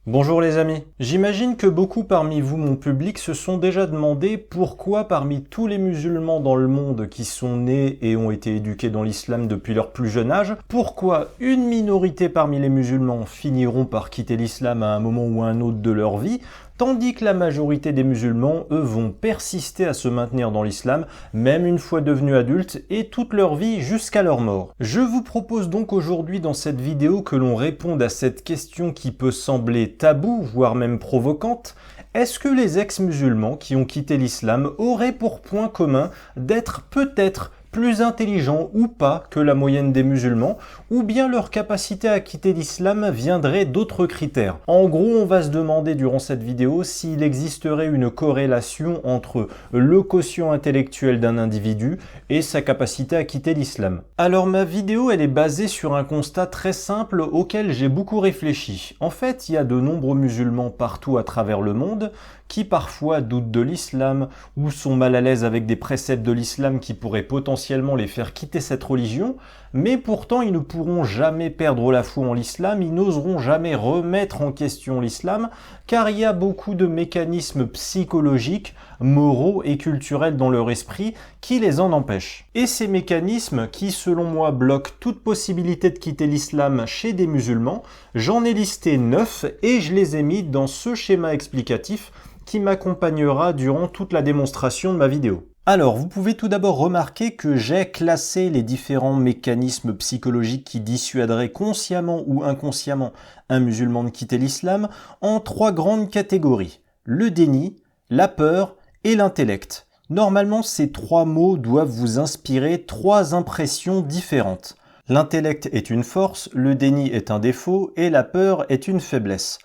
Bonjour les amis. J'imagine que beaucoup parmi vous, mon public, se sont déjà demandé pourquoi parmi tous les musulmans dans le monde qui sont nés et ont été éduqués dans l'islam depuis leur plus jeune âge, pourquoi une minorité parmi les musulmans finiront par quitter l'islam à un moment ou à un autre de leur vie, tandis que la majorité des musulmans, eux, vont persister à se maintenir dans l'islam, même une fois devenus adultes, et toute leur vie jusqu'à leur mort. Je vous propose donc aujourd'hui dans cette vidéo que l'on réponde à cette question qui peut sembler taboue, voire même provocante. Est-ce que les ex-musulmans qui ont quitté l'islam auraient pour point commun d'être peut-être plus intelligents ou pas que la moyenne des musulmans, ou bien leur capacité à quitter l'islam viendrait d'autres critères? En gros, on va se demander durant cette vidéo s'il existerait une corrélation entre le quotient intellectuel d'un individu et sa capacité à quitter l'islam. Alors ma vidéo, elle est basée sur un constat très simple auquel j'ai beaucoup réfléchi. En fait, il y a de nombreux musulmans partout à travers le monde qui parfois doutent de l'islam ou sont mal à l'aise avec des préceptes de l'islam qui pourraient potentiellement les faire quitter cette religion, mais pourtant ils ne pourront jamais perdre la foi en l'islam, ils n'oseront jamais remettre en question l'islam, car il y a beaucoup de mécanismes psychologiques, moraux et culturels dans leur esprit qui les en empêchent. Et ces mécanismes qui, selon moi, bloquent toute possibilité de quitter l'islam chez des musulmans, j'en ai listé 9 et je les ai mis dans ce schéma explicatif qui m'accompagnera durant toute la démonstration de ma vidéo. Alors, vous pouvez tout d'abord remarquer que j'ai classé les différents mécanismes psychologiques qui dissuaderaient consciemment ou inconsciemment un musulman de quitter l'islam en 3 grandes catégories: le déni, la peur et l'intellect. Normalement, ces 3 mots doivent vous inspirer 3 impressions différentes. L'intellect est une force, le déni est un défaut et la peur est une faiblesse.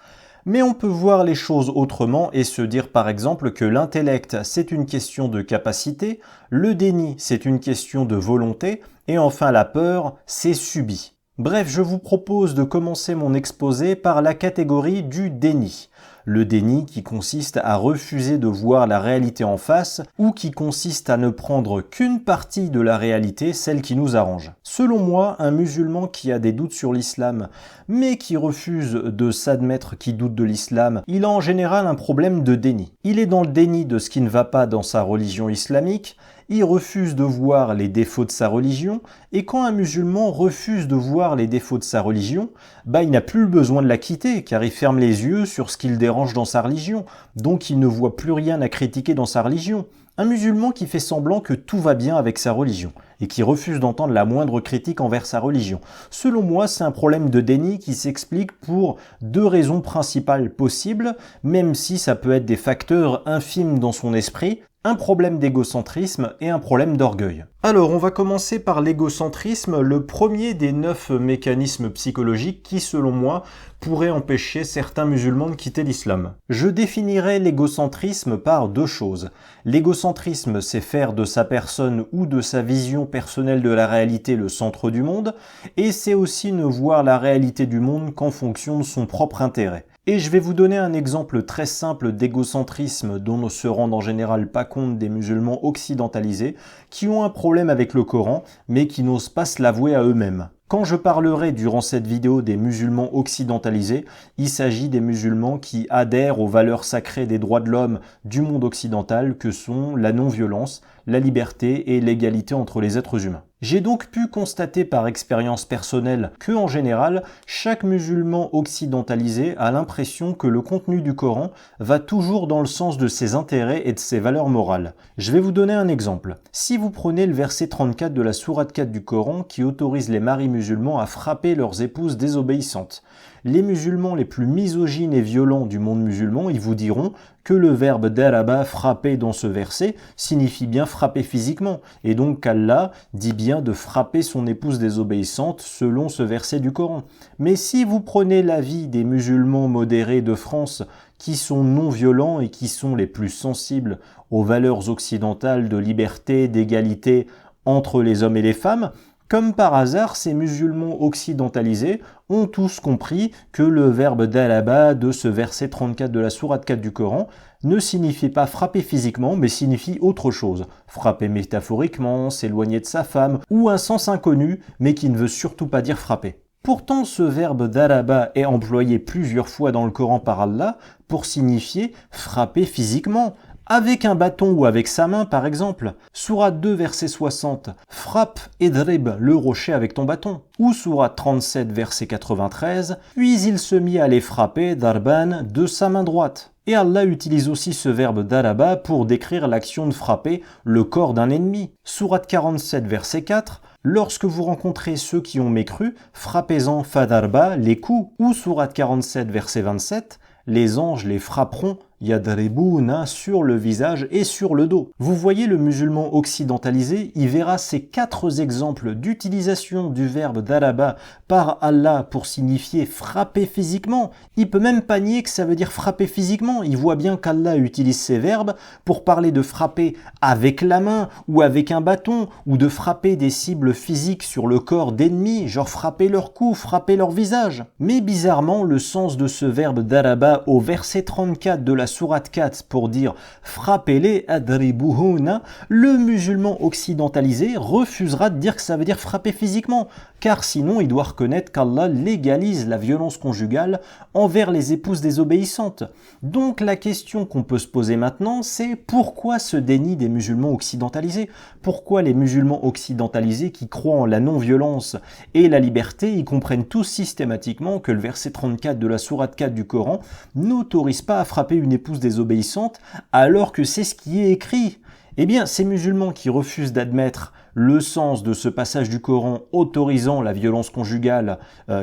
Mais on peut voir les choses autrement et se dire par exemple que l'intellect c'est une question de capacité, le déni c'est une question de volonté et enfin la peur c'est subi. Bref, je vous propose de commencer mon exposé par la catégorie du déni. Le déni qui consiste à refuser de voir la réalité en face ou qui consiste à ne prendre qu'une partie de la réalité, celle qui nous arrange. Selon moi, un musulman qui a des doutes sur l'islam mais qui refuse de s'admettre qu'il doute de l'islam, il a en général un problème de déni. Il est dans le déni de ce qui ne va pas dans sa religion islamique, il refuse de voir les défauts de sa religion, et quand un musulman refuse de voir les défauts de sa religion, il n'a plus besoin de la quitter, car il ferme les yeux sur ce qui le dérange dans sa religion, donc il ne voit plus rien à critiquer dans sa religion. Un musulman qui fait semblant que tout va bien avec sa religion, et qui refuse d'entendre la moindre critique envers sa religion. Selon moi, c'est un problème de déni qui s'explique pour 2 raisons principales possibles, même si ça peut être des facteurs infimes dans son esprit, un problème d'égocentrisme et un problème d'orgueil. Alors, on va commencer par l'égocentrisme, le premier des 9 mécanismes psychologiques qui, selon moi, pourraient empêcher certains musulmans de quitter l'islam. Je définirais l'égocentrisme par 2 choses. L'égocentrisme, c'est faire de sa personne ou de sa vision personnelle de la réalité le centre du monde, et c'est aussi ne voir la réalité du monde qu'en fonction de son propre intérêt. Et je vais vous donner un exemple très simple d'égocentrisme dont ne se rendent en général pas compte des musulmans occidentalisés qui ont un problème avec le Coran mais qui n'osent pas se l'avouer à eux-mêmes. Quand je parlerai durant cette vidéo des musulmans occidentalisés, il s'agit des musulmans qui adhèrent aux valeurs sacrées des droits de l'homme du monde occidental que sont la non-violence, la liberté et l'égalité entre les êtres humains. J'ai donc pu constater par expérience personnelle que, en général, chaque musulman occidentalisé a l'impression que le contenu du Coran va toujours dans le sens de ses intérêts et de ses valeurs morales. Je vais vous donner un exemple. Si vous prenez le verset 34 de la sourate 4 du Coran qui autorise les maris musulmans à frapper leurs épouses désobéissantes, les musulmans les plus misogynes et violents du monde musulman, ils vous diront que le verbe daraba, frapper dans ce verset, signifie bien frapper physiquement, et donc qu'Allah dit bien de frapper son épouse désobéissante selon ce verset du Coran. Mais si vous prenez l'avis des musulmans modérés de France qui sont non violents et qui sont les plus sensibles aux valeurs occidentales de liberté, d'égalité entre les hommes et les femmes, comme par hasard, ces musulmans occidentalisés ont tous compris que le verbe dalaba de ce verset 34 de la sourate 4 du Coran ne signifie pas frapper physiquement, mais signifie autre chose. Frapper métaphoriquement, s'éloigner de sa femme, ou un sens inconnu, mais qui ne veut surtout pas dire frapper. Pourtant, ce verbe daraba est employé plusieurs fois dans le Coran par Allah pour signifier frapper physiquement, avec un bâton ou avec sa main par exemple. Sourate 2 verset 60, frappe idrib le rocher avec ton bâton. Ou sourate 37 verset 93, puis il se mit à les frapper darban de sa main droite. Et Allah utilise aussi ce verbe daraba pour décrire l'action de frapper le corps d'un ennemi. Sourate 47 verset 4, lorsque vous rencontrez ceux qui ont mécru, frappez-en fadarba les coups. Ou sourate 47 verset 27, les anges les frapperont yadribuna sur le visage et sur le dos. Vous voyez, le musulman occidentalisé, il verra ces 4 exemples d'utilisation du verbe daraba par Allah pour signifier frapper physiquement. Il peut même pas nier que ça veut dire frapper physiquement. Il voit bien qu'Allah utilise ces verbes pour parler de frapper avec la main ou avec un bâton, ou de frapper des cibles physiques sur le corps d'ennemis, genre frapper leur cou, frapper leur visage. Mais bizarrement, le sens de ce verbe daraba au verset 34 de la sourate 4 pour dire frappez-les adribuhuna, le musulman occidentalisé refusera de dire que ça veut dire frapper physiquement, car sinon il doit reconnaître qu'Allah légalise la violence conjugale envers les épouses désobéissantes. Donc la question qu'on peut se poser maintenant, c'est pourquoi ce déni des musulmans occidentalisés? Pourquoi les musulmans occidentalisés qui croient en la non-violence et la liberté, ils comprennent tous systématiquement que le verset 34 de la sourate 4 du Coran n'autorise pas à frapper une épouse désobéissante alors que c'est ce qui est écrit? Eh bien, ces musulmans qui refusent d'admettre le sens de ce passage du Coran autorisant la violence conjugale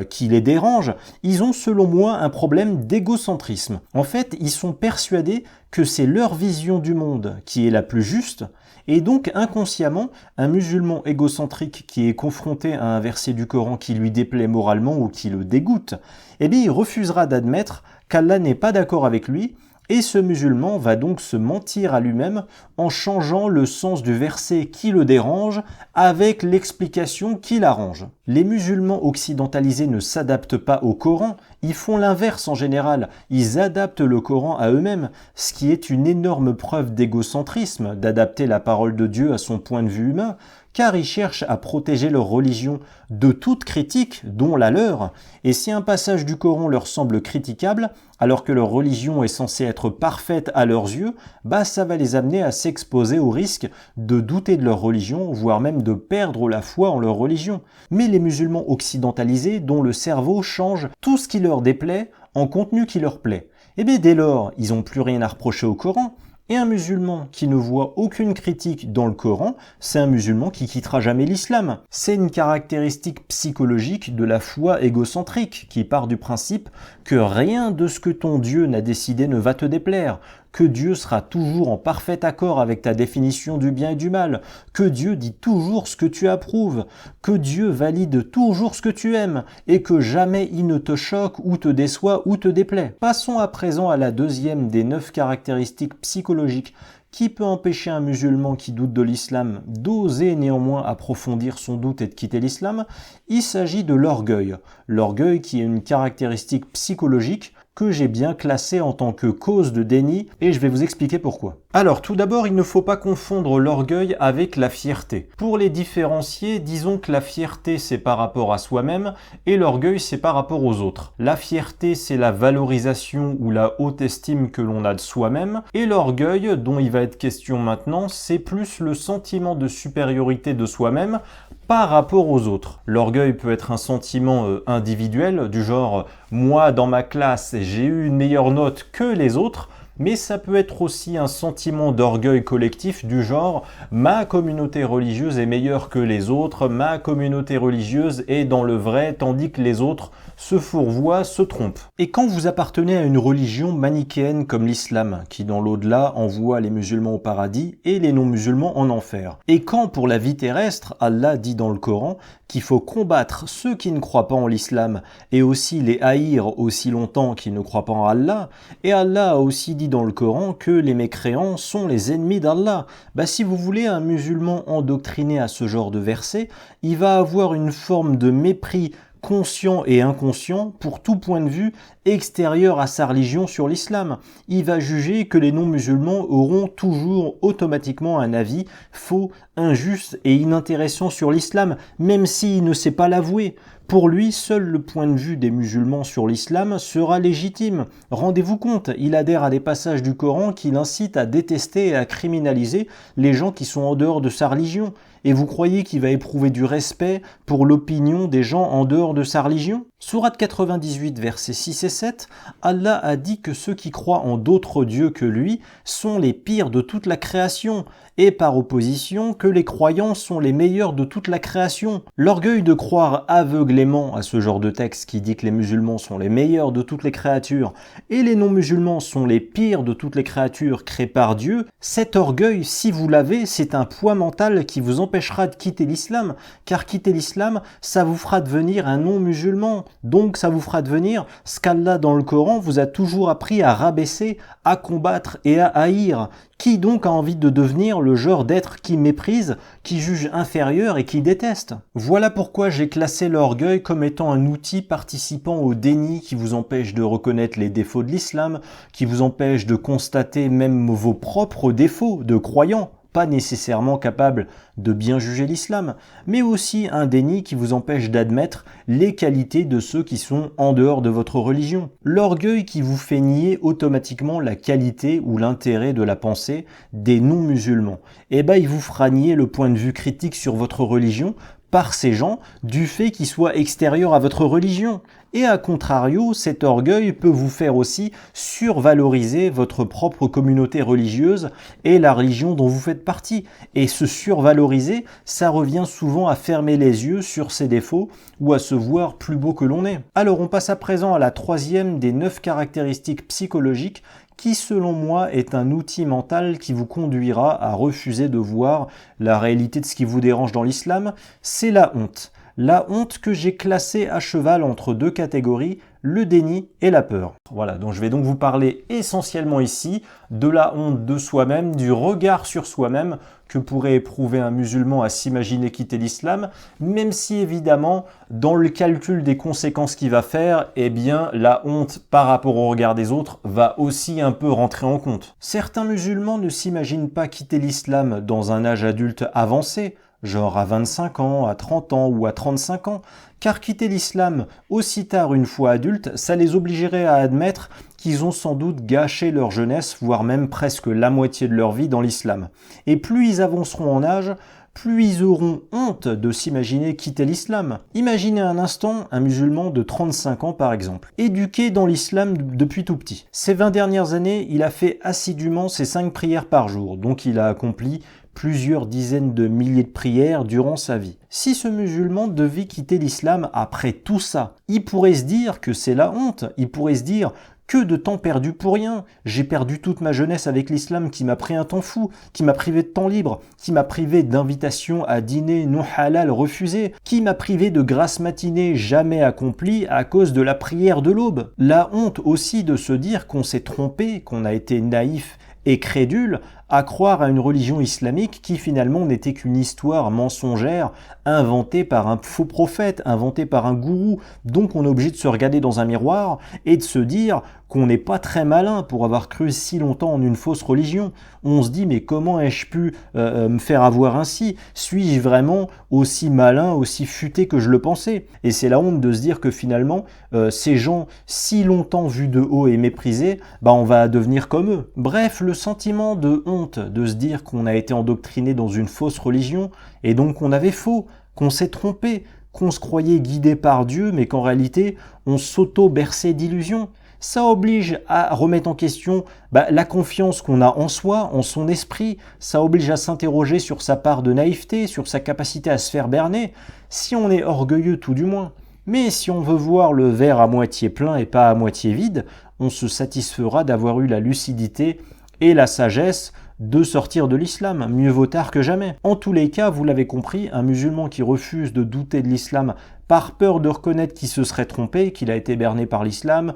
qui les dérange, ils ont selon moi un problème d'égocentrisme. En fait, ils sont persuadés que c'est leur vision du monde qui est la plus juste, et donc inconsciemment, un musulman égocentrique qui est confronté à un verset du Coran qui lui déplaît moralement ou qui le dégoûte, eh bien il refusera d'admettre qu'Allah n'est pas d'accord avec lui. Et ce musulman va donc se mentir à lui-même en changeant le sens du verset qui le dérange avec l'explication qui l'arrange. Les musulmans occidentalisés ne s'adaptent pas au Coran, ils font l'inverse en général, ils adaptent le Coran à eux-mêmes, ce qui est une énorme preuve d'égocentrisme, d'adapter la parole de Dieu à son point de vue humain, car ils cherchent à protéger leur religion de toute critique, dont la leur, et si un passage du Coran leur semble critiquable, alors que leur religion est censée être parfaite à leurs yeux, ça va les amener à s'exposer au risque de douter de leur religion, voire même de perdre la foi en leur religion. Mais les musulmans occidentalisés, dont le cerveau change tout ce qui leur déplaît en contenu qui leur plaît, et bien dès lors, ils n'ont plus rien à reprocher au Coran. Et un musulman qui ne voit aucune critique dans le Coran, c'est un musulman qui quittera jamais l'islam. C'est une caractéristique psychologique de la foi égocentrique qui part du principe que rien de ce que ton Dieu n'a décidé ne va te déplaire, que Dieu sera toujours en parfait accord avec ta définition du bien et du mal, que Dieu dit toujours ce que tu approuves, que Dieu valide toujours ce que tu aimes, et que jamais il ne te choque ou te déçoit ou te déplaît. Passons à présent à la deuxième des 9 caractéristiques psychologiques qui peut empêcher un musulman qui doute de l'islam d'oser néanmoins approfondir son doute et de quitter l'islam. Il s'agit de l'orgueil. L'orgueil qui est une caractéristique psychologique que j'ai bien classé en tant que cause de déni, et je vais vous expliquer pourquoi. Alors, tout d'abord, il ne faut pas confondre l'orgueil avec la fierté. Pour les différencier, disons que la fierté, c'est par rapport à soi-même, et l'orgueil, c'est par rapport aux autres. La fierté, c'est la valorisation ou la haute estime que l'on a de soi-même, et l'orgueil, dont il va être question maintenant, c'est plus le sentiment de supériorité de soi-même par rapport aux autres. L'orgueil peut être un sentiment individuel, du genre « moi, dans ma classe, j'ai eu une meilleure note que les autres », mais ça peut être aussi un sentiment d'orgueil collectif du genre « ma communauté religieuse est meilleure que les autres, ma communauté religieuse est dans le vrai, tandis que les autres se fourvoient, se trompent ». Et quand vous appartenez à une religion manichéenne comme l'islam, qui dans l'au-delà envoie les musulmans au paradis et les non-musulmans en enfer, et quand pour la vie terrestre, Allah dit dans le Coran qu'il faut combattre ceux qui ne croient pas en l'islam et aussi les haïr aussi longtemps qu'ils ne croient pas en Allah, et Allah a aussi dit dans le Coran que les mécréants sont les ennemis d'Allah. Si vous voulez, un musulman endoctriné à ce genre de verset, il va avoir une forme de mépris conscient et inconscient, pour tout point de vue extérieur à sa religion sur l'islam. Il va juger que les non-musulmans auront toujours automatiquement un avis faux, injuste et inintéressant sur l'islam, même s'il ne sait pas l'avouer. Pour lui, seul le point de vue des musulmans sur l'islam sera légitime. Rendez-vous compte, il adhère à des passages du Coran qui l'incitent à détester et à criminaliser les gens qui sont en dehors de sa religion. Et vous croyez qu'il va éprouver du respect pour l'opinion des gens en dehors de sa religion? Sourate 98, versets 6 et 7, Allah a dit que ceux qui croient en d'autres dieux que lui sont les pires de toute la création, et par opposition que les croyants sont les meilleurs de toute la création. L'orgueil de croire aveuglément à ce genre de texte qui dit que les musulmans sont les meilleurs de toutes les créatures et les non-musulmans sont les pires de toutes les créatures créées par Dieu, cet orgueil, si vous l'avez, c'est un poids mental qui vous empêchera de quitter l'islam, car quitter l'islam, ça vous fera devenir un non-musulman. Donc ça vous fera devenir ce qu'Allah dans le Coran vous a toujours appris à rabaisser, à combattre et à haïr. Qui donc a envie de devenir le genre d'être qui méprise, qui juge inférieur et qui déteste? Voilà pourquoi j'ai classé l'orgueil comme étant un outil participant au déni qui vous empêche de reconnaître les défauts de l'islam, qui vous empêche de constater même vos propres défauts de croyants, pas nécessairement capable de bien juger l'islam, mais aussi un déni qui vous empêche d'admettre les qualités de ceux qui sont en dehors de votre religion. L'orgueil qui vous fait nier automatiquement la qualité ou l'intérêt de la pensée des non-musulmans. Eh ben, il vous fera nier le point de vue critique sur votre religion par ces gens du fait qu'ils soient extérieurs à votre religion. Et à contrario, cet orgueil peut vous faire aussi survaloriser votre propre communauté religieuse et la religion dont vous faites partie. Et se survaloriser, ça revient souvent à fermer les yeux sur ses défauts ou à se voir plus beau que l'on est. Alors on passe à présent à la troisième des 9 caractéristiques psychologiques qui, selon moi, est un outil mental qui vous conduira à refuser de voir la réalité de ce qui vous dérange dans l'islam, c'est la honte. La honte que j'ai classée à cheval entre deux catégories, le déni et la peur. Voilà, donc je vais donc vous parler essentiellement ici de la honte de soi-même, du regard sur soi-même que pourrait éprouver un musulman à s'imaginer quitter l'islam, même si évidemment, dans le calcul des conséquences qu'il va faire, eh bien la honte par rapport au regard des autres va aussi un peu rentrer en compte. Certains musulmans ne s'imaginent pas quitter l'islam dans un âge adulte avancé, genre à 25 ans, à 30 ans ou à 35 ans, car quitter l'islam aussi tard une fois adultes, ça les obligerait à admettre qu'ils ont sans doute gâché leur jeunesse, voire même presque la moitié de leur vie dans l'islam. Et plus ils avanceront en âge, plus ils auront honte de s'imaginer quitter l'islam. Imaginez un instant un musulman de 35 ans par exemple, éduqué dans l'islam depuis tout petit. Ces 20 dernières années, il a fait assidûment ses 5 prières par jour, donc il a accompli plusieurs dizaines de milliers de prières durant sa vie. Si ce musulman devait quitter l'islam après tout ça, il pourrait se dire que c'est la honte, il pourrait se dire que de temps perdu pour rien. J'ai perdu toute ma jeunesse avec l'islam qui m'a pris un temps fou, qui m'a privé de temps libre, qui m'a privé d'invitations à dîner non halal refusées, qui m'a privé de grâce matinée jamais accomplie à cause de la prière de l'aube. La honte aussi de se dire qu'on s'est trompé, qu'on a été naïf et crédule à croire à une religion islamique qui finalement n'était qu'une histoire mensongère inventée par un faux prophète, inventée par un gourou. Donc on est obligé de se regarder dans un miroir et de se dire qu'on n'est pas très malin pour avoir cru si longtemps en une fausse religion. On se dit mais comment ai-je pu me faire avoir ainsi? Suis-je vraiment aussi malin, aussi futé que je le pensais? Et c'est la honte de se dire que finalement ces gens si longtemps vus de haut et méprisés, on va devenir comme eux. Bref, le sentiment de honte de se dire qu'on a été endoctriné dans une fausse religion et donc qu'on avait faux, qu'on s'est trompé, qu'on se croyait guidé par Dieu mais qu'en réalité on s'auto-berçait d'illusions. Ça oblige à remettre en question la confiance qu'on a en soi, en son esprit. Ça oblige à s'interroger sur sa part de naïveté, sur sa capacité à se faire berner, si on est orgueilleux tout du moins. Mais si on veut voir le verre à moitié plein et pas à moitié vide, on se satisfera d'avoir eu la lucidité et la sagesse de sortir de l'islam, mieux vaut tard que jamais. En tous les cas, vous l'avez compris, un musulman qui refuse de douter de l'islam par peur de reconnaître qu'il se serait trompé, qu'il a été berné par l'islam,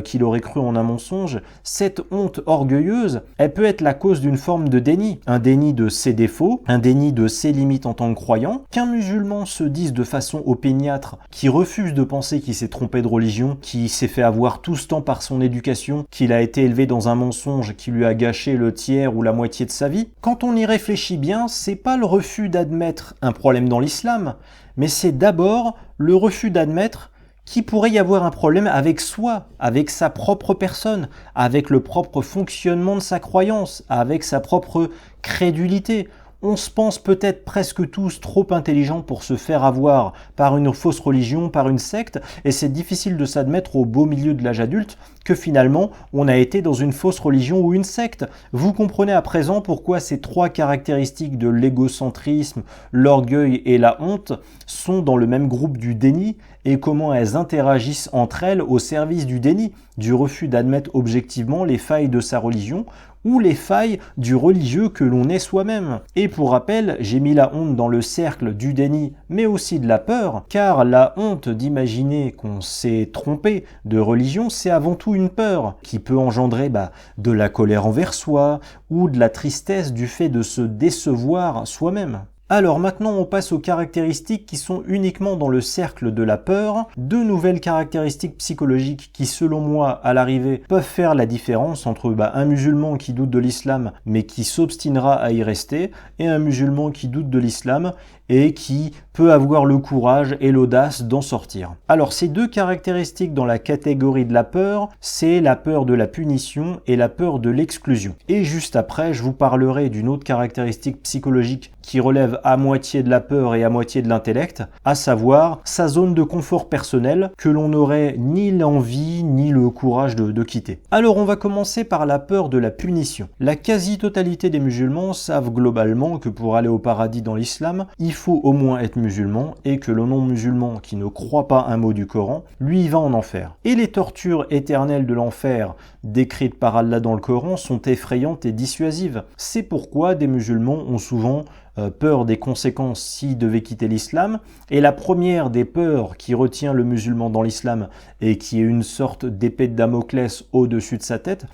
qu'il aurait cru en un mensonge, cette honte orgueilleuse, elle peut être la cause d'une forme de déni. Un déni de ses défauts, un déni de ses limites en tant que croyant. Qu'un musulman se dise de façon opiniâtre, qui refuse de penser qu'il s'est trompé de religion, qui s'est fait avoir tout ce temps par son éducation, qu'il a été élevé dans un mensonge qui lui a gâché le tiers ou la moitié de sa vie. Quand on y réfléchit bien, c'est pas le refus d'admettre un problème dans l'islam, mais c'est d'abord le refus d'admettre qu'il pourrait y avoir un problème avec soi, avec sa propre personne, avec le propre fonctionnement de sa croyance, avec sa propre crédulité. On se pense peut-être presque tous trop intelligents pour se faire avoir par une fausse religion, par une secte, et c'est difficile de s'admettre au beau milieu de l'âge adulte que finalement on a été dans une fausse religion ou une secte. Vous comprenez à présent pourquoi ces trois caractéristiques de l'égocentrisme, l'orgueil et la honte sont dans le même groupe du déni et comment elles interagissent entre elles au service du déni, du refus d'admettre objectivement les failles de sa religion ou les failles du religieux que l'on est soi-même. Et pour rappel, j'ai mis la honte dans le cercle du déni, mais aussi de la peur, car la honte d'imaginer qu'on s'est trompé de religion, c'est avant tout une peur qui peut engendrer de la colère envers soi ou de la tristesse du fait de se décevoir soi-même. Alors maintenant on passe aux caractéristiques qui sont uniquement dans le cercle de la peur, deux nouvelles caractéristiques psychologiques qui selon moi à l'arrivée peuvent faire la différence entre un musulman qui doute de l'islam mais qui s'obstinera à y rester et un musulman qui doute de l'islam et qui peut avoir le courage et l'audace d'en sortir. Alors ces deux caractéristiques dans la catégorie de la peur, c'est la peur de la punition et la peur de l'exclusion. Et juste après, je vous parlerai d'une autre caractéristique psychologique qui relève à moitié de la peur et à moitié de l'intellect, à savoir sa zone de confort personnel que l'on n'aurait ni l'envie ni le courage de quitter. Alors on va commencer par la peur de la punition. La quasi-totalité des musulmans savent globalement que pour aller au paradis dans l'islam, il faut au moins être musulman et que le non-musulman qui ne croit pas un mot du Coran, lui il va en enfer. Et les tortures éternelles de l'enfer décrites par Allah dans le Coran sont effrayantes et dissuasives. C'est pourquoi des musulmans ont souvent peur des conséquences s'il devait quitter l'islam. Et la première des peurs qui retient le musulman dans l'islam et qui est une sorte d'épée de Damoclès au-dessus de sa tête,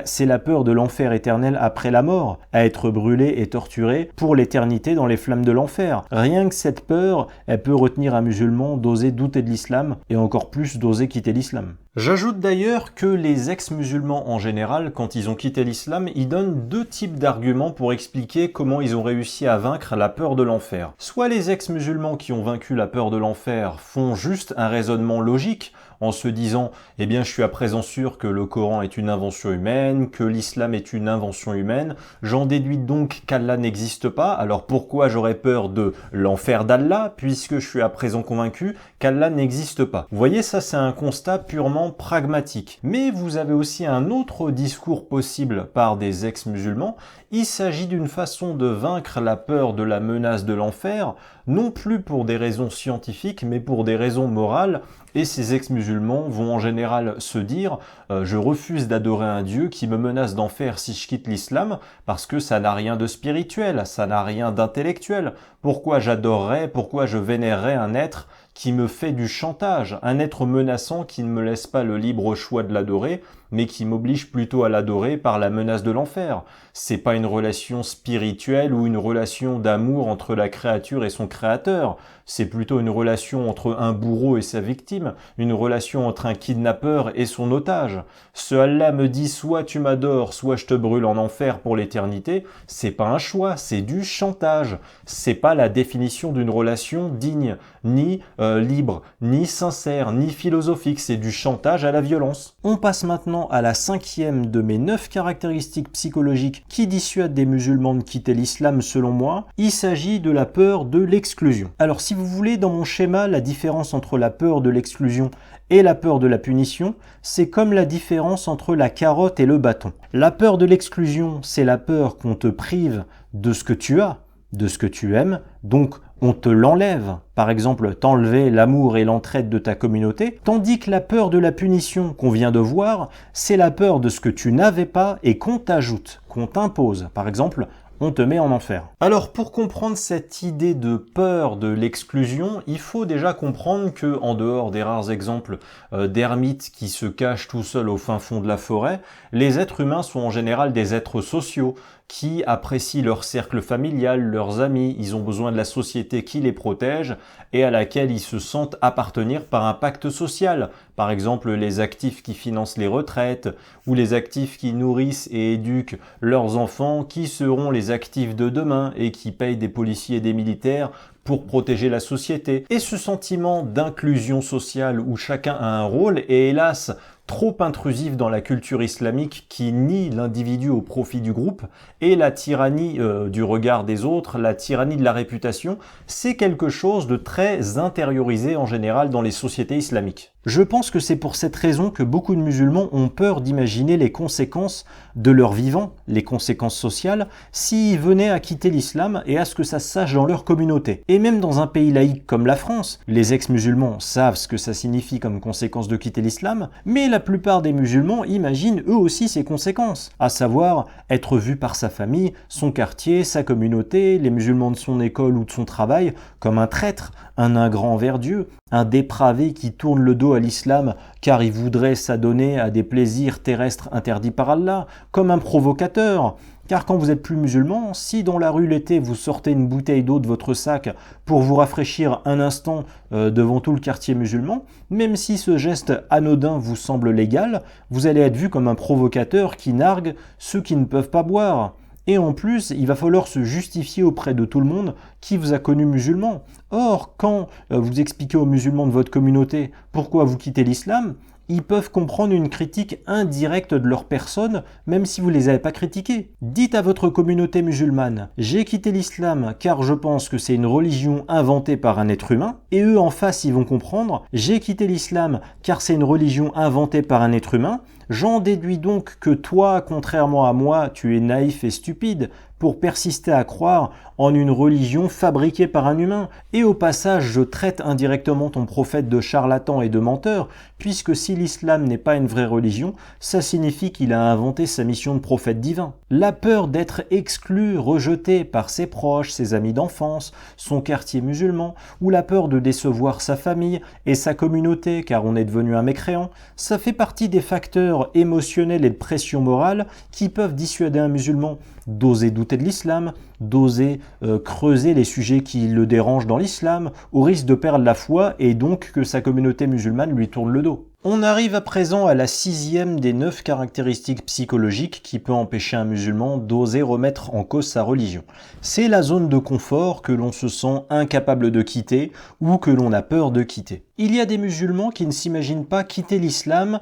c'est la peur de l'enfer éternel après la mort, à être brûlé et torturé pour l'éternité dans les flammes de l'enfer. Rien que cette peur, elle peut retenir un musulman d'oser douter de l'islam et encore plus d'oser quitter l'islam. J'ajoute d'ailleurs que les ex-musulmans en général, quand ils ont quitté l'islam, ils donnent deux types d'arguments pour expliquer comment ils ont réussi à vaincre la peur de l'enfer. Soit les ex-musulmans qui ont vaincu la peur de l'enfer font juste un raisonnement logique, en se disant « Eh bien, je suis à présent sûr que le Coran est une invention humaine, que l'islam est une invention humaine, j'en déduis donc qu'Allah n'existe pas, alors pourquoi j'aurais peur de l'enfer d'Allah, puisque je suis à présent convaincu qu'Allah n'existe pas ?» Vous voyez, ça c'est un constat purement pragmatique. Mais vous avez aussi un autre discours possible par des ex-musulmans. Il s'agit d'une façon de vaincre la peur de la menace de l'enfer, non plus pour des raisons scientifiques, mais pour des raisons morales. Et ces ex-musulmans vont en général se dire je refuse d'adorer un Dieu qui me menace d'enfer si je quitte l'islam parce que ça n'a rien de spirituel, ça n'a rien d'intellectuel. Pourquoi j'adorerais, pourquoi je vénérerais un être qui me fait du chantage, un être menaçant qui ne me laisse pas le libre choix de l'adorer, mais qui m'oblige plutôt à l'adorer par la menace de l'enfer. C'est pas une relation spirituelle ou une relation d'amour entre la créature et son créateur. C'est plutôt une relation entre un bourreau et sa victime, une relation entre un kidnappeur et son otage. Ce Allah me dit soit tu m'adores, soit je te brûle en enfer pour l'éternité, c'est pas un choix, c'est du chantage. C'est pas la définition d'une relation digne, ni libre, ni sincère, ni philosophique, c'est du chantage à la violence. On passe maintenant à la cinquième de mes 9 caractéristiques psychologiques qui dissuadent des musulmans de quitter l'islam selon moi. Il s'agit de la peur de l'exclusion. Alors si vous voulez, dans mon schéma, la différence entre la peur de l'exclusion et la peur de la punition, c'est comme la différence entre la carotte et le bâton. La peur de l'exclusion, c'est la peur qu'on te prive de ce que tu as, de ce que tu aimes, donc on te l'enlève, par exemple t'enlever l'amour et l'entraide de ta communauté, tandis que la peur de la punition qu'on vient de voir, c'est la peur de ce que tu n'avais pas et qu'on t'ajoute, qu'on t'impose. Par exemple, on te met en enfer. Alors pour comprendre cette idée de peur de l'exclusion, il faut déjà comprendre que, en dehors des rares exemples d'ermites qui se cachent tout seuls au fin fond de la forêt, les êtres humains sont en général des êtres sociaux, qui apprécient leur cercle familial, leurs amis, ils ont besoin de la société qui les protège et à laquelle ils se sentent appartenir par un pacte social. Par exemple, les actifs qui financent les retraites ou les actifs qui nourrissent et éduquent leurs enfants qui seront les actifs de demain et qui payent des policiers et des militaires pour protéger la société. Et ce sentiment d'inclusion sociale où chacun a un rôle est hélas trop intrusif dans la culture islamique qui nie l'individu au profit du groupe et la tyrannie du regard des autres, la tyrannie de la réputation, c'est quelque chose de très intériorisé en général dans les sociétés islamiques. Je pense que c'est pour cette raison que beaucoup de musulmans ont peur d'imaginer les conséquences de leur vivant, les conséquences sociales, s'ils venaient à quitter l'islam et à ce que ça se sache dans leur communauté. Et même dans un pays laïque comme la France, les ex-musulmans savent ce que ça signifie comme conséquence de quitter l'islam, mais la plupart des musulmans imaginent eux aussi ces conséquences, à savoir être vu par sa famille, son quartier, sa communauté, les musulmans de son école ou de son travail, comme un traître, un ingrat envers Dieu, un dépravé qui tourne le dos à l'islam car il voudrait s'adonner à des plaisirs terrestres interdits par Allah, comme un provocateur. Car quand vous êtes plus musulman, si dans la rue l'été vous sortez une bouteille d'eau de votre sac pour vous rafraîchir un instant devant tout le quartier musulman, même si ce geste anodin vous semble légal, vous allez être vu comme un provocateur qui nargue ceux qui ne peuvent pas boire. Et en plus, il va falloir se justifier auprès de tout le monde qui vous a connu musulman. Or, quand vous expliquez aux musulmans de votre communauté pourquoi vous quittez l'islam, ils peuvent comprendre une critique indirecte de leur personne, même si vous ne les avez pas critiqués. Dites à votre communauté musulmane « J'ai quitté l'islam car je pense que c'est une religion inventée par un être humain » et eux en face ils vont comprendre « J'ai quitté l'islam car c'est une religion inventée par un être humain ». J'en déduis donc que toi, contrairement à moi, tu es naïf et stupide pour persister à croire en une religion fabriquée par un humain. Et au passage, je traite indirectement ton prophète de charlatan et de menteur, puisque si l'islam n'est pas une vraie religion, ça signifie qu'il a inventé sa mission de prophète divin. La peur d'être exclu, rejeté par ses proches, ses amis d'enfance, son quartier musulman, ou la peur de décevoir sa famille et sa communauté car on est devenu un mécréant, ça fait partie des facteurs émotionnels et de pression morale qui peuvent dissuader un musulman d'oser douter de l'islam, d'oser creuser les sujets qui le dérangent dans l'islam, au risque de perdre la foi et donc que sa communauté musulmane lui tourne le dos. On arrive à présent à la 6e des 9 caractéristiques psychologiques qui peut empêcher un musulman d'oser remettre en cause sa religion. C'est la zone de confort que l'on se sent incapable de quitter ou que l'on a peur de quitter. Il y a des musulmans qui ne s'imaginent pas quitter l'islam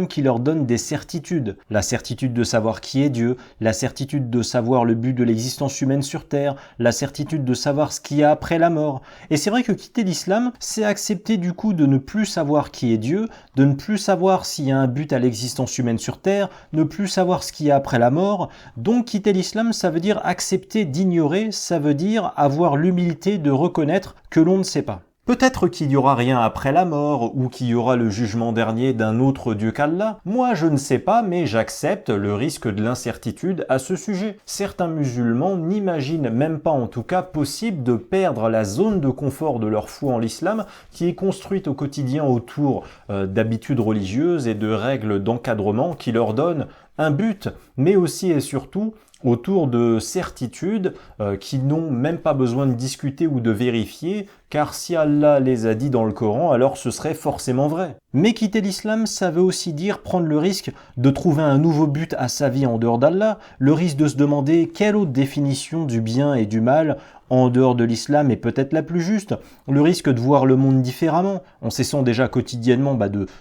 qui leur donne des certitudes. La certitude de savoir qui est Dieu, la certitude de savoir le but de l'existence humaine sur terre, la certitude de savoir ce qu'il y a après la mort. Et c'est vrai que quitter l'islam, c'est accepter du coup de ne plus savoir qui est Dieu, de ne plus savoir s'il y a un but à l'existence humaine sur terre, ne plus savoir ce qu'il y a après la mort. Donc quitter l'islam, ça veut dire accepter d'ignorer, ça veut dire avoir l'humilité de reconnaître que l'on ne sait pas. Peut-être qu'il n'y aura rien après la mort ou qu'il y aura le jugement dernier d'un autre Dieu qu'Allah. Moi, je ne sais pas, mais j'accepte le risque de l'incertitude à ce sujet. Certains musulmans n'imaginent même pas en tout cas possible de perdre la zone de confort de leur foi en l'islam qui est construite au quotidien autour d'habitudes religieuses et de règles d'encadrement qui leur donnent un but, mais aussi et surtout autour de certitudes qui n'ont même pas besoin de discuter ou de vérifier, car si Allah les a dit dans le Coran, alors ce serait forcément vrai. Mais quitter l'islam, ça veut aussi dire prendre le risque de trouver un nouveau but à sa vie en dehors d'Allah, le risque de se demander quelle autre définition du bien et du mal en dehors de l'islam est peut-être la plus juste, le risque de voir le monde différemment, en cessant déjà quotidiennement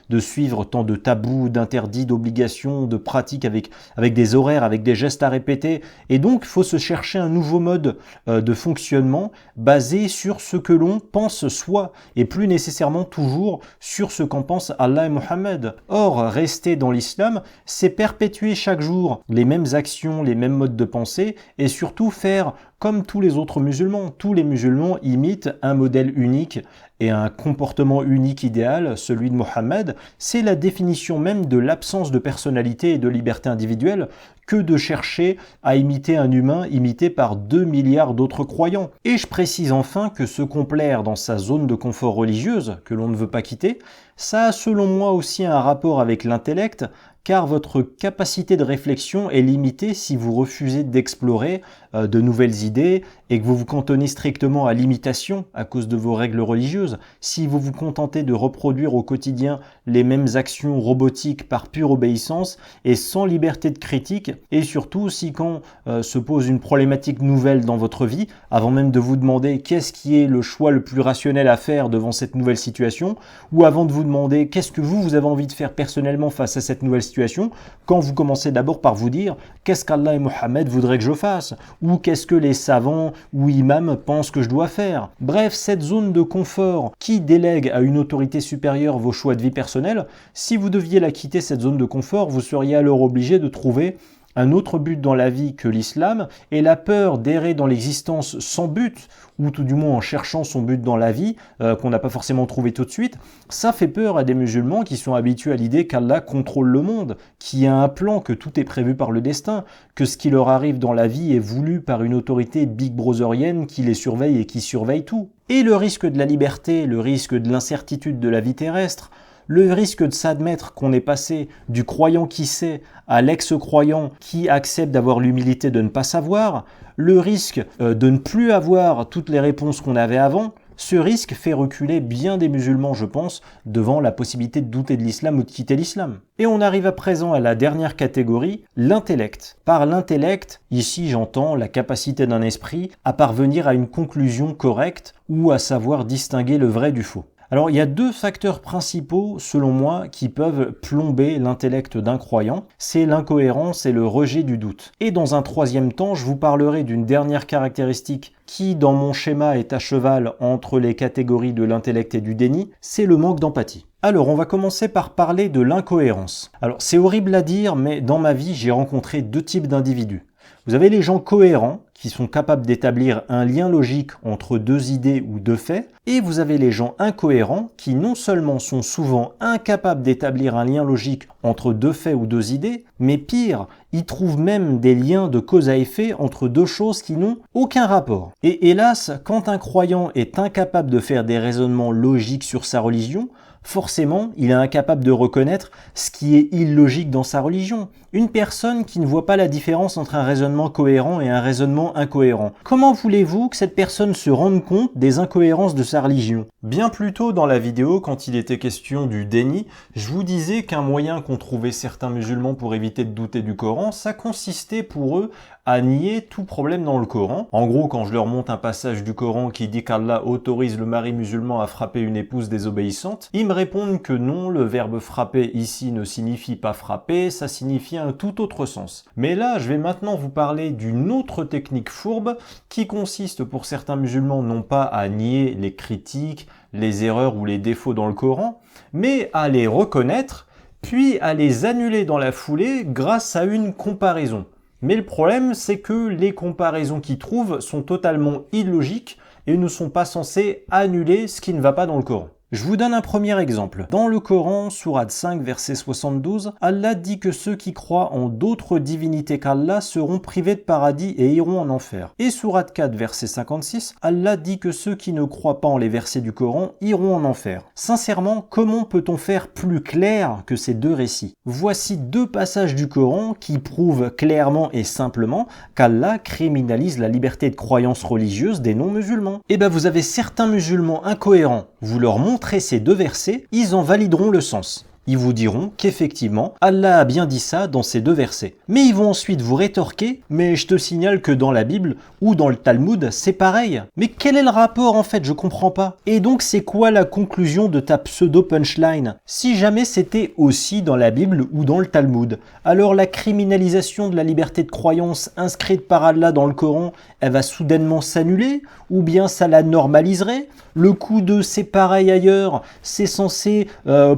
de suivre tant de tabous, d'interdits, d'obligations, de pratiques avec des horaires, avec des gestes à répéter, et donc il faut se chercher un nouveau mode de fonctionnement basé sur ce que l'on pense soi, et plus nécessairement toujours sur ce qu'en pense Allah et Mohammed. Or, rester dans l'islam, c'est perpétuer chaque jour les mêmes actions, les mêmes modes de pensée, et surtout faire comme tous les autres musulmans. Tous les musulmans imitent un modèle unique et un comportement unique idéal, celui de Mohammed. C'est la définition même de l'absence de personnalité et de liberté individuelle que de chercher à imiter un humain imité par 2 milliards d'autres croyants. Et je précise enfin que se complaire dans sa zone de confort religieuse, que l'on ne veut pas quitter, ça a selon moi aussi un rapport avec l'intellect, car votre capacité de réflexion est limitée si vous refusez d'explorer de nouvelles idées et que vous vous cantonnez strictement à l'imitation à cause de vos règles religieuses. Si vous vous contentez de reproduire au quotidien les mêmes actions robotiques par pure obéissance et sans liberté de critique, et surtout si quand se pose une problématique nouvelle dans votre vie, avant même de vous demander qu'est-ce qui est le choix le plus rationnel à faire devant cette nouvelle situation, ou avant de vous demander qu'est-ce que vous avez envie de faire personnellement face à cette nouvelle situation, quand vous commencez d'abord par vous dire qu'est-ce qu'Allah et Mohammed voudraient que je fasse, ou qu'est-ce que les savants ou imams pensent que je dois faire. Bref, cette zone de confort qui délègue à une autorité supérieure vos choix de vie personnelle, si vous deviez la quitter, cette zone de confort, vous seriez alors obligé de trouver un autre but dans la vie que l'islam, et la peur d'errer dans l'existence sans but, ou tout du moins en cherchant son but dans la vie, qu'on n'a pas forcément trouvé tout de suite, ça fait peur à des musulmans qui sont habitués à l'idée qu'Allah contrôle le monde, qu'il y a un plan, que tout est prévu par le destin, que ce qui leur arrive dans la vie est voulu par une autorité big brotherienne qui les surveille et qui surveille tout. Et le risque de la liberté, le risque de l'incertitude de la vie terrestre, le risque de s'admettre qu'on est passé du croyant qui sait à l'ex-croyant qui accepte d'avoir l'humilité de ne pas savoir, le risque de ne plus avoir toutes les réponses qu'on avait avant, ce risque fait reculer bien des musulmans, je pense, devant la possibilité de douter de l'islam ou de quitter l'islam. Et on arrive à présent à la dernière catégorie, l'intellect. Par l'intellect, ici j'entends la capacité d'un esprit à parvenir à une conclusion correcte ou à savoir distinguer le vrai du faux. Alors il y a deux facteurs principaux, selon moi, qui peuvent plomber l'intellect d'un croyant, c'est l'incohérence et le rejet du doute. Et dans un troisième temps, je vous parlerai d'une dernière caractéristique qui, dans mon schéma, est à cheval entre les catégories de l'intellect et du déni, c'est le manque d'empathie. Alors, on va commencer par parler de l'incohérence. Alors, c'est horrible à dire, mais dans ma vie, j'ai rencontré deux types d'individus. Vous avez les gens cohérents, qui sont capables d'établir un lien logique entre deux idées ou deux faits, et vous avez les gens incohérents, qui non seulement sont souvent incapables d'établir un lien logique entre deux faits ou deux idées, mais pire, ils trouvent même des liens de cause à effet entre deux choses qui n'ont aucun rapport. Et hélas, quand un croyant est incapable de faire des raisonnements logiques sur sa religion, forcément, il est incapable de reconnaître ce qui est illogique dans sa religion. Une personne qui ne voit pas la différence entre un raisonnement cohérent et un raisonnement incohérent. Comment voulez-vous que cette personne se rende compte des incohérences de sa religion? Bien plus tôt dans la vidéo, quand il était question du déni, je vous disais qu'un moyen qu'ont trouvé certains musulmans pour éviter de douter du Coran, ça consistait pour eux à nier tout problème dans le Coran. En gros, quand je leur montre un passage du Coran qui dit qu'Allah autorise le mari musulman à frapper une épouse désobéissante, ils me répondent que non, le verbe frapper ici ne signifie pas frapper, ça signifie un tout autre sens. Mais là, je vais maintenant vous parler d'une autre technique fourbe qui consiste pour certains musulmans non pas à nier les critiques, les erreurs ou les défauts dans le Coran, mais à les reconnaître, puis à les annuler dans la foulée grâce à une comparaison. Mais le problème, c'est que les comparaisons qu'ils trouvent sont totalement illogiques et ne sont pas censées annuler ce qui ne va pas dans le Coran. Je vous donne un premier exemple. Dans le Coran, sourate 5, verset 72, Allah dit que ceux qui croient en d'autres divinités qu'Allah seront privés de paradis et iront en enfer. Et sourate 4, verset 56, Allah dit que ceux qui ne croient pas en les versets du Coran iront en enfer. Sincèrement, comment peut-on faire plus clair que ces deux récits? Voici deux passages du Coran qui prouvent clairement et simplement qu'Allah criminalise la liberté de croyance religieuse des non-musulmans. Et ben vous avez certains musulmans incohérents, vous leur montrez ces deux versets, ils en valideront le sens. Ils vous diront qu'effectivement, Allah a bien dit ça dans ces deux versets. Mais ils vont ensuite vous rétorquer « Mais je te signale que dans la Bible ou dans le Talmud, c'est pareil. » Mais quel est le rapport en fait? Je comprends pas. Et donc c'est quoi la conclusion de ta pseudo-punchline? Si jamais c'était aussi dans la Bible ou dans le Talmud, alors la criminalisation de la liberté de croyance inscrite par Allah dans le Coran, elle va soudainement s'annuler? Ou bien ça la normaliserait? Le coup de « c'est pareil ailleurs », c'est censé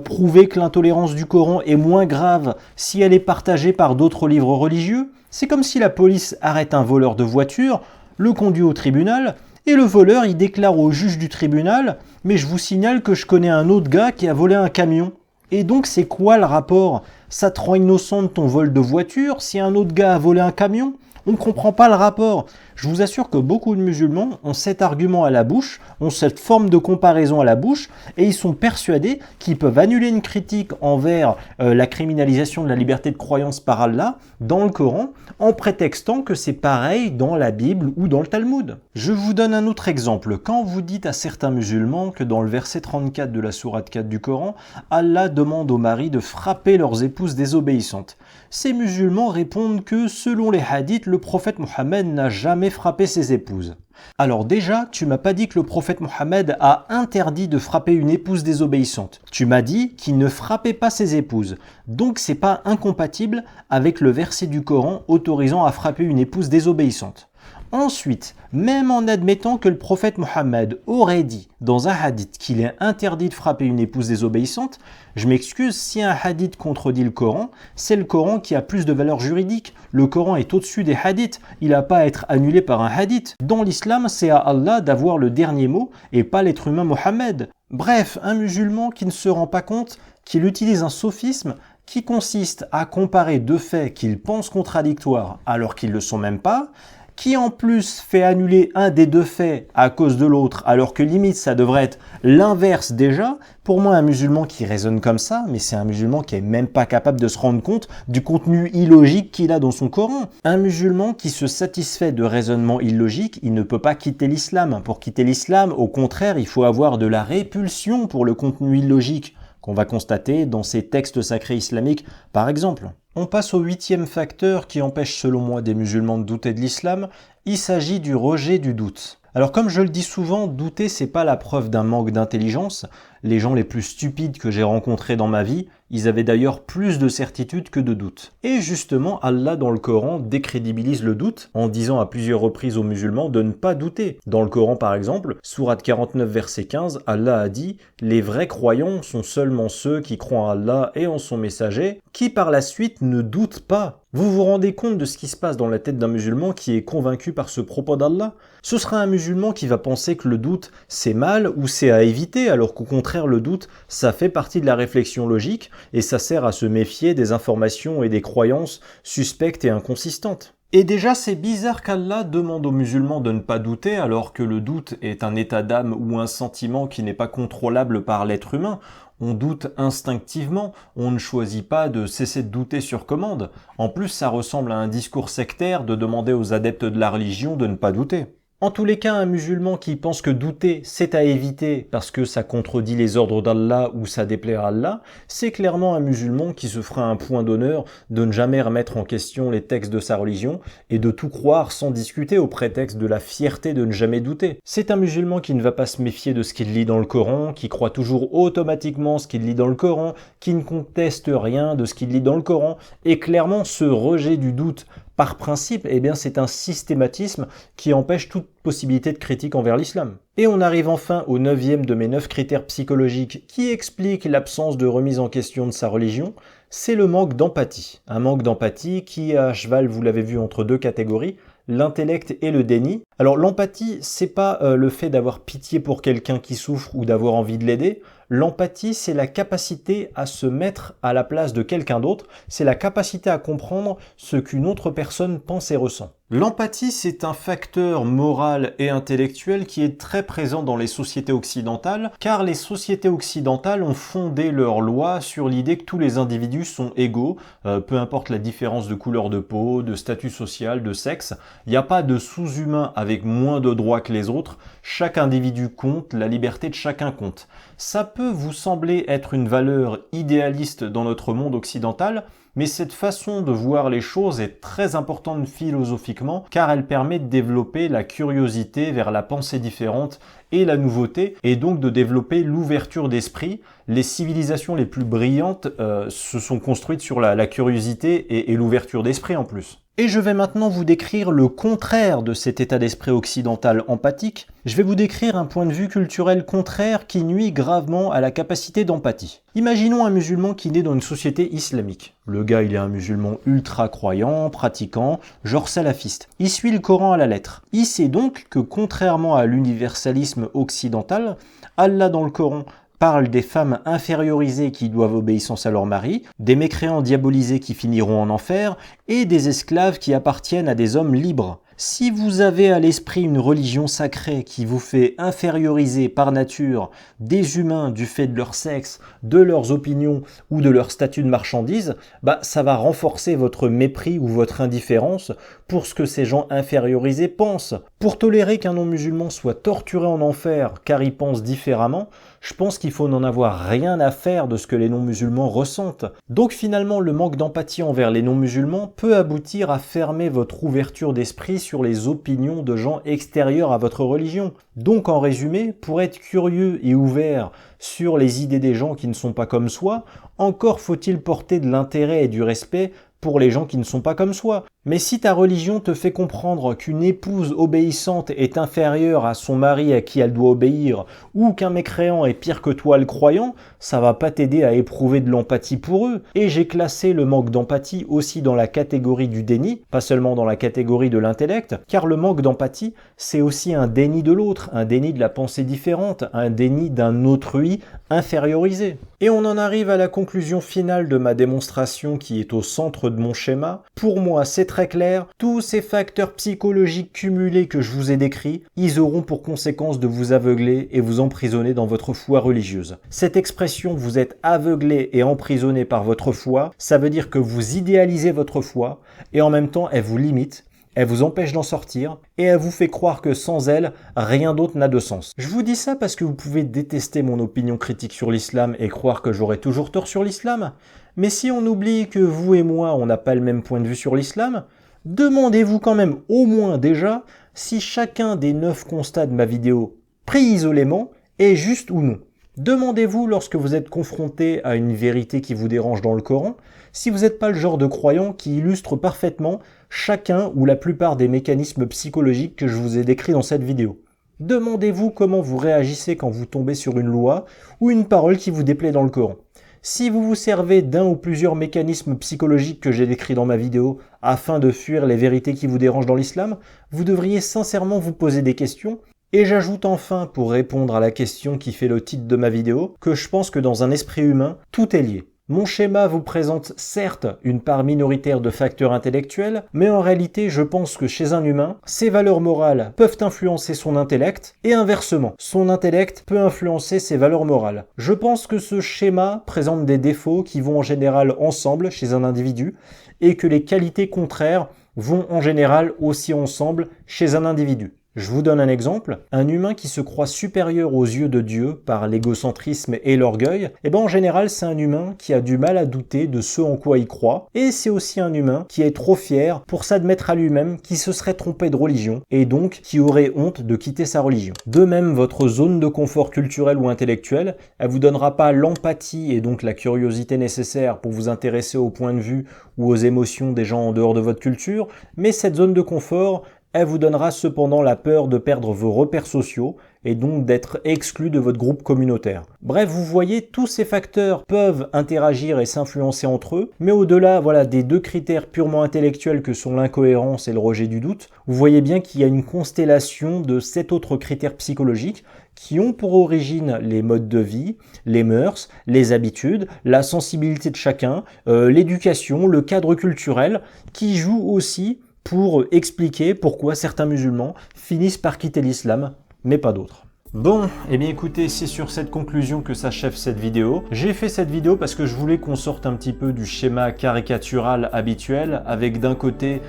prouver que l'intolérance du Coran est moins grave si elle est partagée par d'autres livres religieux. C'est comme si la police arrête un voleur de voiture, le conduit au tribunal, et le voleur il déclare au juge du tribunal « mais je vous signale que je connais un autre gars qui a volé un camion ». Et donc c'est quoi le rapport? Ça te rend innocent de ton vol de voiture si un autre gars a volé un camion? On ne comprend pas le rapport. Je vous assure que beaucoup de musulmans ont cet argument à la bouche, ont cette forme de comparaison à la bouche, et ils sont persuadés qu'ils peuvent annuler une critique envers la criminalisation de la liberté de croyance par Allah dans le Coran, en prétextant que c'est pareil dans la Bible ou dans le Talmud. Je vous donne un autre exemple. Quand vous dites à certains musulmans que dans le verset 34 de la sourate 4 du Coran, Allah demande aux maris de frapper leurs épouses désobéissantes, ces musulmans répondent que selon les hadiths, le prophète Mohammed n'a jamais frappé ses épouses. Alors déjà, tu m'as pas dit que le prophète Mohammed a interdit de frapper une épouse désobéissante. Tu m'as dit qu'il ne frappait pas ses épouses. Donc c'est pas incompatible avec le verset du Coran autorisant à frapper une épouse désobéissante. Ensuite, même en admettant que le prophète Mohammed aurait dit dans un hadith qu'il est interdit de frapper une épouse désobéissante, je m'excuse, si un hadith contredit le Coran, c'est le Coran qui a plus de valeur juridique. Le Coran est au-dessus des hadiths, il n'a pas à être annulé par un hadith. Dans l'islam, c'est à Allah d'avoir le dernier mot et pas l'être humain Mohammed. Bref, un musulman qui ne se rend pas compte qu'il utilise un sophisme qui consiste à comparer deux faits qu'il pense contradictoires alors qu'ils ne le sont même pas, qui en plus fait annuler un des deux faits à cause de l'autre, alors que limite ça devrait être l'inverse déjà. Pour moi, un musulman qui raisonne comme ça, mais c'est un musulman qui est même pas capable de se rendre compte du contenu illogique qu'il a dans son Coran. Un musulman qui se satisfait de raisonnements illogiques, il ne peut pas quitter l'islam. Pour quitter l'islam, au contraire, il faut avoir de la répulsion pour le contenu illogique qu'on va constater dans ces textes sacrés islamiques, par exemple. On passe au 8e facteur qui empêche selon moi des musulmans de douter de l'islam, il s'agit du rejet du doute. Alors comme je le dis souvent, douter c'est pas la preuve d'un manque d'intelligence. Les gens les plus stupides que j'ai rencontrés dans ma vie, ils avaient d'ailleurs plus de certitude que de doute. Et justement, Allah dans le Coran décrédibilise le doute en disant à plusieurs reprises aux musulmans de ne pas douter. Dans le Coran par exemple, sourate 49 verset 15, Allah a dit « Les vrais croyants sont seulement ceux qui croient en Allah et en son messager, qui par la suite ne doutent pas ». Vous vous rendez compte de ce qui se passe dans la tête d'un musulman qui est convaincu par ce propos d'Allah? Ce sera un musulman qui va penser que le doute c'est mal ou c'est à éviter, alors qu'au contraire le doute ça fait partie de la réflexion logique et ça sert à se méfier des informations et des croyances suspectes et inconsistantes. Et déjà c'est bizarre qu'Allah demande aux musulmans de ne pas douter alors que le doute est un état d'âme ou un sentiment qui n'est pas contrôlable par l'être humain. On doute instinctivement, on ne choisit pas de cesser de douter sur commande. En plus, ça ressemble à un discours sectaire de demander aux adeptes de la religion de ne pas douter. En tous les cas, un musulman qui pense que douter, c'est à éviter parce que ça contredit les ordres d'Allah ou ça déplaît à Allah, c'est clairement un musulman qui se fera un point d'honneur de ne jamais remettre en question les textes de sa religion et de tout croire sans discuter au prétexte de la fierté de ne jamais douter. C'est un musulman qui ne va pas se méfier de ce qu'il lit dans le Coran, qui croit toujours automatiquement ce qu'il lit dans le Coran, qui ne conteste rien de ce qu'il lit dans le Coran, et clairement ce rejet du doute par principe, eh bien, c'est un systématisme qui empêche toute possibilité de critique envers l'islam. Et on arrive enfin au 9e de mes 9 critères psychologiques qui expliquent l'absence de remise en question de sa religion, c'est le manque d'empathie. Un manque d'empathie qui est à cheval, vous l'avez vu, entre deux catégories, l'intellect et le déni. Alors l'empathie, c'est pas le fait d'avoir pitié pour quelqu'un qui souffre ou d'avoir envie de l'aider. L'empathie, c'est la capacité à se mettre à la place de quelqu'un d'autre, c'est la capacité à comprendre ce qu'une autre personne pense et ressent. L'empathie, c'est un facteur moral et intellectuel qui est très présent dans les sociétés occidentales, car les sociétés occidentales ont fondé leurs lois sur l'idée que tous les individus sont égaux, peu importe la différence de couleur de peau, de statut social, de sexe. Il n'y a pas de sous-humain avec moins de droits que les autres, chaque individu compte, la liberté de chacun compte. Ça peut vous sembler être une valeur idéaliste dans notre monde occidental, mais cette façon de voir les choses est très importante philosophiquement car elle permet de développer la curiosité vers la pensée différente et la nouveauté, et donc de développer l'ouverture d'esprit. Les civilisations les plus brillantes se sont construites sur la curiosité et l'ouverture d'esprit en plus. Et je vais maintenant vous décrire le contraire de cet état d'esprit occidental empathique. Je vais vous décrire un point de vue culturel contraire qui nuit gravement à la capacité d'empathie. Imaginons un musulman qui naît dans une société islamique. Le gars, il est un musulman ultra croyant, pratiquant, genre salafiste. Il suit le Coran à la lettre. Il sait donc que contrairement à l'universalisme occidental, Allah dans le Coran parle des femmes infériorisées qui doivent obéissance à leur mari, des mécréants diabolisés qui finiront en enfer, et des esclaves qui appartiennent à des hommes libres. Si vous avez à l'esprit une religion sacrée qui vous fait inférioriser par nature des humains du fait de leur sexe, de leurs opinions ou de leur statut de marchandise, ça va renforcer votre mépris ou votre indifférence pour ce que ces gens infériorisés pensent. Pour tolérer qu'un non-musulman soit torturé en enfer car il pense différemment, je pense qu'il faut n'en avoir rien à faire de ce que les non-musulmans ressentent. Donc finalement, le manque d'empathie envers les non-musulmans peut aboutir à fermer votre ouverture d'esprit sur les opinions de gens extérieurs à votre religion. Donc en résumé, pour être curieux et ouvert sur les idées des gens qui ne sont pas comme soi, encore faut-il porter de l'intérêt et du respect pour les gens qui ne sont pas comme soi. Mais si ta religion te fait comprendre qu'une épouse obéissante est inférieure à son mari à qui elle doit obéir, ou qu'un mécréant est pire que toi le croyant, ça va pas t'aider à éprouver de l'empathie pour eux. Et j'ai classé le manque d'empathie aussi dans la catégorie du déni, pas seulement dans la catégorie de l'intellect, car le manque d'empathie, c'est aussi un déni de l'autre, un déni de la pensée différente, un déni d'un autrui infériorisé. Et on en arrive à la conclusion finale de ma démonstration qui est au centre de mon schéma. Pour moi, c'est très clair, tous ces facteurs psychologiques cumulés que je vous ai décrits, ils auront pour conséquence de vous aveugler et vous emprisonner dans votre foi religieuse. Cette expression « vous êtes aveuglé et emprisonné par votre foi », ça veut dire que vous idéalisez votre foi et en même temps elle vous limite. Elle vous empêche d'en sortir et elle vous fait croire que sans elle, rien d'autre n'a de sens. Je vous dis ça parce que vous pouvez détester mon opinion critique sur l'islam et croire que j'aurai toujours tort sur l'islam. Mais si on oublie que vous et moi, on n'a pas le même point de vue sur l'islam, demandez-vous quand même au moins déjà si chacun des 9 constats de ma vidéo, pris isolément, est juste ou non. Demandez-vous lorsque vous êtes confronté à une vérité qui vous dérange dans le Coran, si vous n'êtes pas le genre de croyant qui illustre parfaitement chacun ou la plupart des mécanismes psychologiques que je vous ai décrits dans cette vidéo. Demandez-vous comment vous réagissez quand vous tombez sur une loi ou une parole qui vous déplaît dans le Coran. Si vous vous servez d'un ou plusieurs mécanismes psychologiques que j'ai décrits dans ma vidéo afin de fuir les vérités qui vous dérangent dans l'islam, vous devriez sincèrement vous poser des questions. Et j'ajoute enfin, pour répondre à la question qui fait le titre de ma vidéo, que je pense que dans un esprit humain, tout est lié. Mon schéma vous présente certes une part minoritaire de facteurs intellectuels, mais en réalité je pense que chez un humain, ses valeurs morales peuvent influencer son intellect, et inversement, son intellect peut influencer ses valeurs morales. Je pense que ce schéma présente des défauts qui vont en général ensemble chez un individu, et que les qualités contraires vont en général aussi ensemble chez un individu. Je vous donne un exemple, un humain qui se croit supérieur aux yeux de Dieu par l'égocentrisme et l'orgueil, en général c'est un humain qui a du mal à douter de ce en quoi il croit, et c'est aussi un humain qui est trop fier pour s'admettre à lui-même qu'il se serait trompé de religion, et donc qui aurait honte de quitter sa religion. De même, votre zone de confort culturel ou intellectuel, elle vous donnera pas l'empathie et donc la curiosité nécessaire pour vous intéresser aux points de vue ou aux émotions des gens en dehors de votre culture, mais cette zone de confort, elle vous donnera cependant la peur de perdre vos repères sociaux et donc d'être exclu de votre groupe communautaire. Bref, vous voyez, tous ces facteurs peuvent interagir et s'influencer entre eux, mais au-delà des 2 critères purement intellectuels que sont l'incohérence et le rejet du doute, vous voyez bien qu'il y a une constellation de 7 autres critères psychologiques qui ont pour origine les modes de vie, les mœurs, les habitudes, la sensibilité de chacun, l'éducation, le cadre culturel, qui jouent aussi pour expliquer pourquoi certains musulmans finissent par quitter l'islam, mais pas d'autres. Bon, eh bien écoutez, c'est sur cette conclusion que s'achève cette vidéo. J'ai fait cette vidéo parce que je voulais qu'on sorte un petit peu du schéma caricatural habituel, avec d'un côté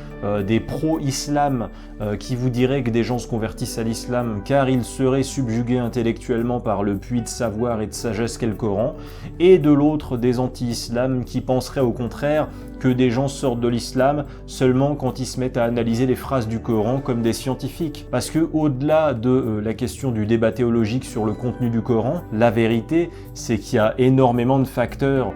des pro-islam qui vous diraient que des gens se convertissent à l'islam car ils seraient subjugués intellectuellement par le puits de savoir et de sagesse qu'est le Coran, et de l'autre des anti-islam qui penseraient au contraire que des gens sortent de l'islam seulement quand ils se mettent à analyser les phrases du Coran comme des scientifiques. Parce que au-delà de la question du débat théologique sur le contenu du Coran. La vérité, c'est qu'il y a énormément de facteurs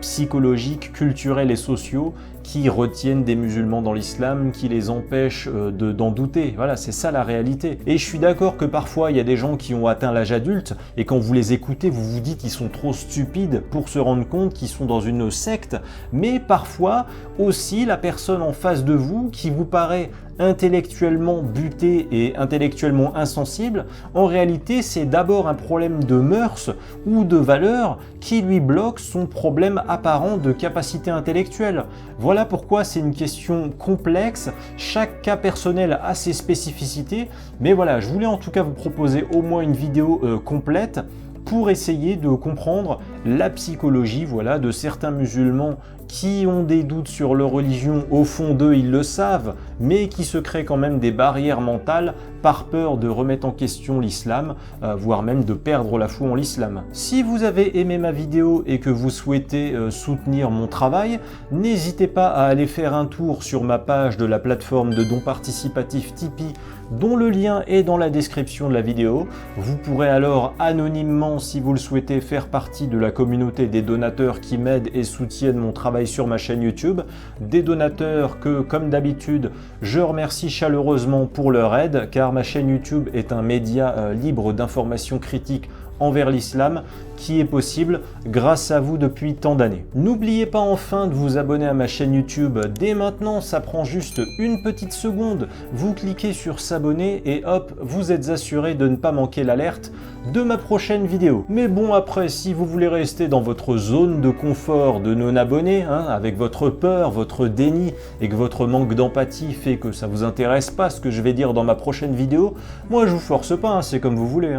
psychologiques, culturels et sociaux qui retiennent des musulmans dans l'islam, qui les empêchent d'en douter. Voilà, c'est ça la réalité. Et je suis d'accord que parfois, il y a des gens qui ont atteint l'âge adulte, et quand vous les écoutez, vous vous dites qu'ils sont trop stupides pour se rendre compte qu'ils sont dans une secte, mais parfois aussi la personne en face de vous qui vous paraît intellectuellement buté et intellectuellement insensible, en réalité c'est d'abord un problème de mœurs ou de valeurs qui lui bloque son problème apparent de capacité intellectuelle. Voilà pourquoi c'est une question complexe, chaque cas personnel a ses spécificités, mais voilà, je voulais en tout cas vous proposer au moins une vidéo complète pour essayer de comprendre la psychologie, voilà, de certains musulmans qui ont des doutes sur leur religion, au fond d'eux ils le savent, mais qui se créent quand même des barrières mentales par peur de remettre en question l'islam, voire même de perdre la foi en l'islam. Si vous avez aimé ma vidéo et que vous souhaitez soutenir mon travail, n'hésitez pas à aller faire un tour sur ma page de la plateforme de dons participatifs Tipeee, dont le lien est dans la description de la vidéo. Vous pourrez alors anonymement, si vous le souhaitez, faire partie de la communauté des donateurs qui m'aident et soutiennent mon travail sur ma chaîne YouTube. Des donateurs que, comme d'habitude, je remercie chaleureusement pour leur aide, car ma chaîne YouTube est un média libre d'informations critiques envers l'islam qui est possible grâce à vous depuis tant d'années. N'oubliez pas enfin de vous abonner à ma chaîne YouTube dès maintenant, ça prend juste une petite seconde. Vous cliquez sur s'abonner et hop, vous êtes assuré de ne pas manquer l'alerte de ma prochaine vidéo. Mais bon, après, si vous voulez rester dans votre zone de confort de non-abonné, avec votre peur, votre déni et que votre manque d'empathie fait que ça vous intéresse pas ce que je vais dire dans ma prochaine vidéo, moi je vous force pas, c'est comme vous voulez.